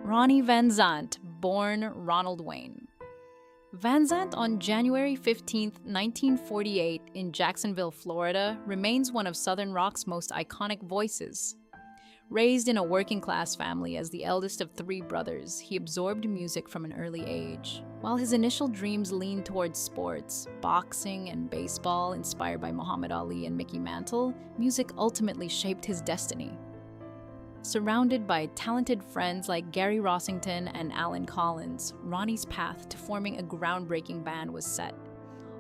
Ronnie Van Zant, born Ronald Wayne. Van Zant, on January 15, 1948, in Jacksonville, Florida, remains one of Southern rock's most iconic voices. Raised in a working-class family as the eldest of three brothers, he absorbed music from an early age. While his initial dreams leaned towards sports, boxing and baseball inspired by Muhammad Ali and Mickey Mantle, music ultimately shaped his destiny. Surrounded by talented friends like Gary Rossington and Allen Collins, Ronnie's path to forming a groundbreaking band was set.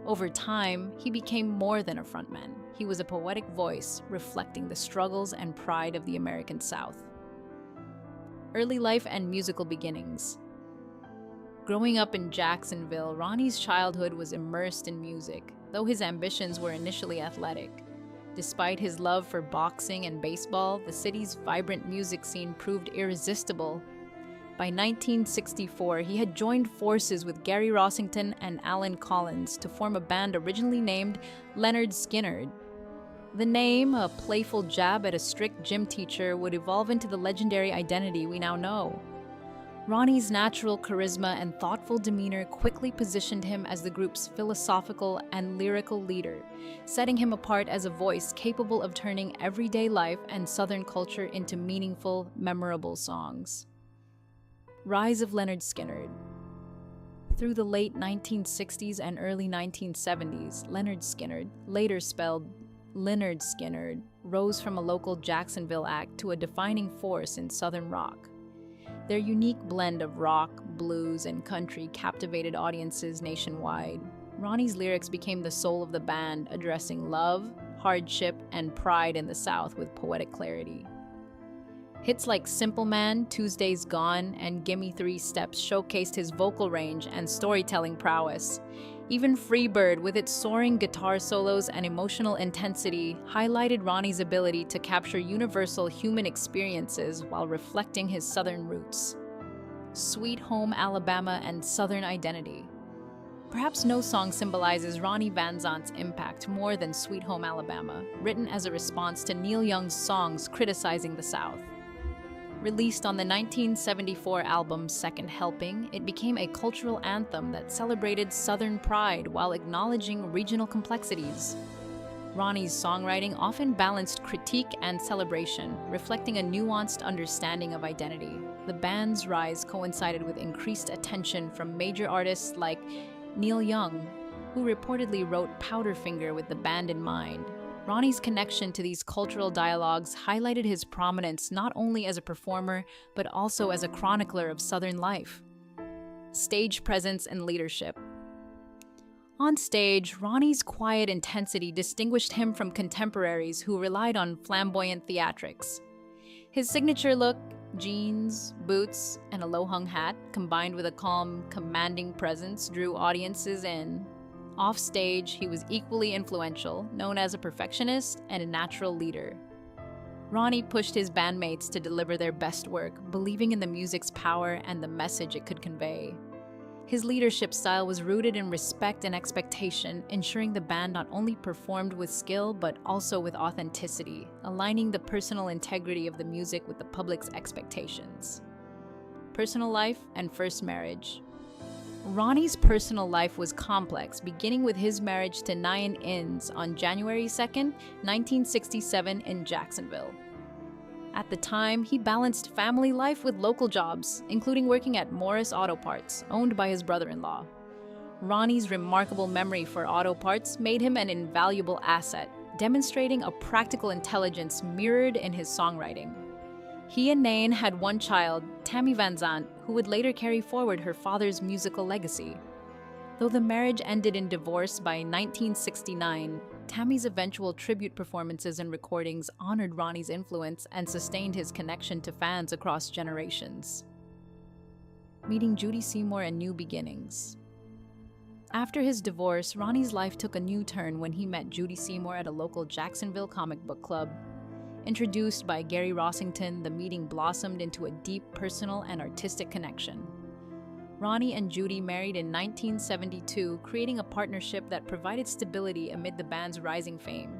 Over time, he became more than a frontman. He was a poetic voice, reflecting the struggles and pride of the American South. Early life and musical beginnings. Growing up in Jacksonville, Ronnie's childhood was immersed in music, though his ambitions were initially athletic. Despite his love for boxing and baseball, the city's vibrant music scene proved irresistible. By 1964, he had joined forces with Gary Rossington and Allen Collins to form a band originally named Lynyrd Skynyrd. The name, a playful jab at a strict gym teacher, would evolve into the legendary identity we now know. Ronnie's natural charisma and thoughtful demeanor quickly positioned him as the group's philosophical and lyrical leader, setting him apart as a voice capable of turning everyday life and Southern culture into meaningful, memorable songs. Rise of Lynyrd Skynyrd. Through the late 1960s and early 1970s, Lynyrd Skynyrd, later spelled Lynyrd Skynyrd, rose from a local Jacksonville act to a defining force in Southern rock. Their unique blend of rock, blues, and country captivated audiences nationwide. Ronnie's lyrics became the soul of the band, addressing love, hardship, and pride in the South with poetic clarity. Hits like Simple Man, Tuesday's Gone, and Gimme 3 Steps showcased his vocal range and storytelling prowess. Even Freebird, with its soaring guitar solos and emotional intensity, highlighted Ronnie's ability to capture universal human experiences while reflecting his Southern roots. Sweet Home Alabama and Southern Identity. Perhaps no song symbolizes Ronnie Van Zant's impact more than Sweet Home Alabama, written as a response to Neil Young's songs criticizing the South. Released on the 1974 album Second Helping, it became a cultural anthem that celebrated Southern pride while acknowledging regional complexities. Ronnie's songwriting often balanced critique and celebration, reflecting a nuanced understanding of identity. The band's rise coincided with increased attention from major artists like Neil Young, who reportedly wrote Powderfinger with the band in mind. Ronnie's connection to these cultural dialogues highlighted his prominence not only as a performer, but also as a chronicler of Southern life. Stage presence and leadership. On stage, Ronnie's quiet intensity distinguished him from contemporaries who relied on flamboyant theatrics. His signature look, jeans, boots, and a low-hung hat, combined with a calm, commanding presence, drew audiences in. Off-stage, he was equally influential, known as a perfectionist and a natural leader. Ronnie pushed his bandmates to deliver their best work, believing in the music's power and the message it could convey. His leadership style was rooted in respect and expectation, ensuring the band not only performed with skill but also with authenticity, aligning the personal integrity of the music with the public's expectations. Personal life and first marriage. Ronnie's personal life was complex, beginning with his marriage to Nyan Inns on January 2, 1967 in Jacksonville. At the time, he balanced family life with local jobs, including working at Morris Auto Parts, owned by his brother-in-law. Ronnie's remarkable memory for auto parts made him an invaluable asset, demonstrating a practical intelligence mirrored in his songwriting. He and Nyan had one child, Tammy Van Zant, who would later carry forward her father's musical legacy. Though the marriage ended in divorce by 1969, Tammy's eventual tribute performances and recordings honored Ronnie's influence and sustained his connection to fans across generations. Meeting Judy Seymour and new beginnings. After his divorce, Ronnie's life took a new turn when he met Judy Seymour at a local Jacksonville comic book club. Introduced by Gary Rossington, the meeting blossomed into a deep personal and artistic connection. Ronnie and Judy married in 1972, creating a partnership that provided stability amid the band's rising fame.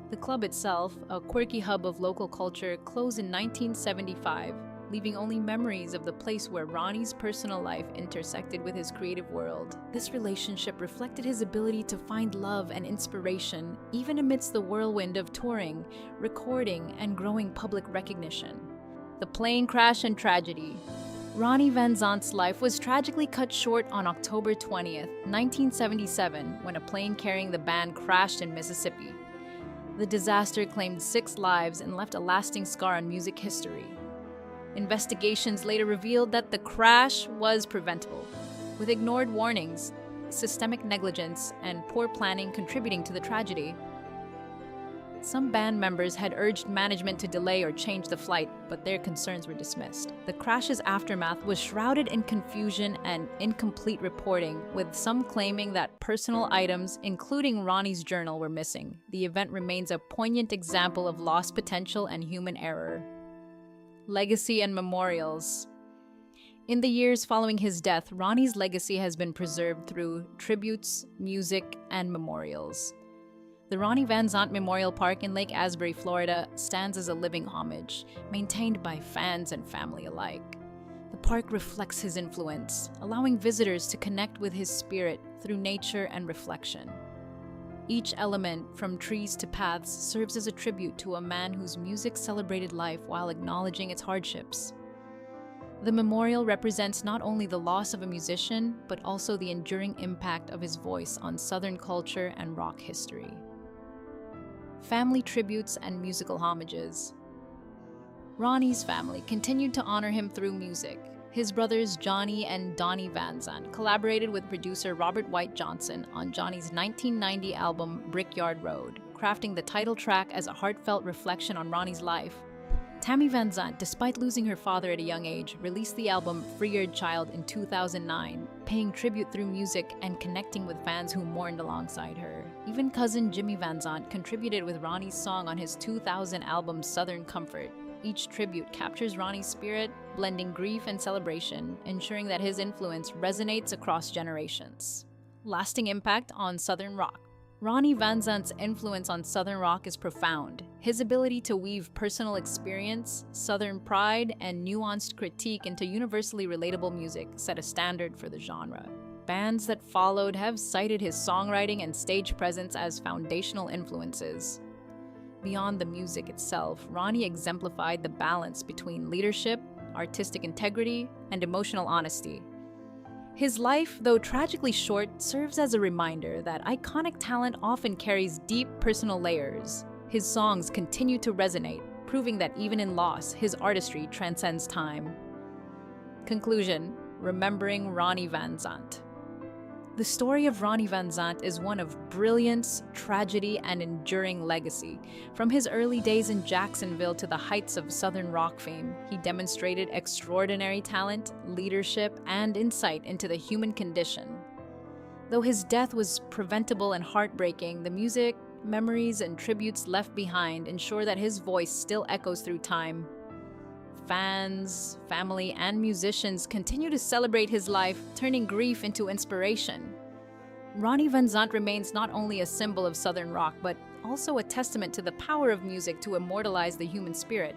The club itself, a quirky hub of local culture, closed in 1975, leaving only memories of the place where Ronnie's personal life intersected with his creative world. This relationship reflected his ability to find love and inspiration, even amidst the whirlwind of touring, recording, and growing public recognition. The plane crash and tragedy. Ronnie Van Zant's life was tragically cut short on October 20th, 1977, when a plane carrying the band crashed in Mississippi. The disaster claimed 6 lives and left a lasting scar on music history. Investigations later revealed that the crash was preventable, with ignored warnings, systemic negligence, and poor planning contributing to the tragedy. Some band members had urged management to delay or change the flight, but their concerns were dismissed. The crash's aftermath was shrouded in confusion and incomplete reporting, with some claiming that personal items, including Ronnie's journal, were missing. The event remains a poignant example of lost potential and human error. Legacy and memorials. In the years following his death, Ronnie's legacy has been preserved through tributes, music, and memorials. The Ronnie Van Zant Memorial Park in Lake Asbury, Florida, stands as a living homage, maintained by fans and family alike. The park reflects his influence, allowing visitors to connect with his spirit through nature and reflection. Each element, from trees to paths, serves as a tribute to a man whose music celebrated life while acknowledging its hardships. The memorial represents not only the loss of a musician, but also the enduring impact of his voice on Southern culture and rock history. Family tributes and musical homages. Ronnie's family continued to honor him through music. His brothers Johnny and Donnie Van Zant collaborated with producer Robert White Johnson on Johnny's 1990 album Brickyard Road, crafting the title track as a heartfelt reflection on Ronnie's life. Tammy Van Zant, despite losing her father at a young age, released the album Free-Eared Child in 2009, paying tribute through music and connecting with fans who mourned alongside her. Even cousin Jimmy Van Zant contributed with Ronnie's song on his 2000 album Southern Comfort. Each tribute captures Ronnie's spirit, blending grief and celebration, ensuring that his influence resonates across generations. Lasting impact on Southern rock. Ronnie Van Zant's influence on Southern rock is profound. His ability to weave personal experience, Southern pride, and nuanced critique into universally relatable music set a standard for the genre. Bands that followed have cited his songwriting and stage presence as foundational influences. Beyond the music itself, Ronnie exemplified the balance between leadership, artistic integrity, and emotional honesty. His life, though tragically short, serves as a reminder that iconic talent often carries deep personal layers. His songs continue to resonate, proving that even in loss, his artistry transcends time. Conclusion: remembering Ronnie Van Zant. The story of Ronnie Van Zant is one of brilliance, tragedy, and enduring legacy. From his early days in Jacksonville to the heights of Southern rock fame, he demonstrated extraordinary talent, leadership, and insight into the human condition. Though his death was preventable and heartbreaking, the music, memories, and tributes left behind ensure that his voice still echoes through time. Fans, family, and musicians continue to celebrate his life, turning grief into inspiration. Ronnie Van Zant remains not only a symbol of Southern rock, but also a testament to the power of music to immortalize the human spirit.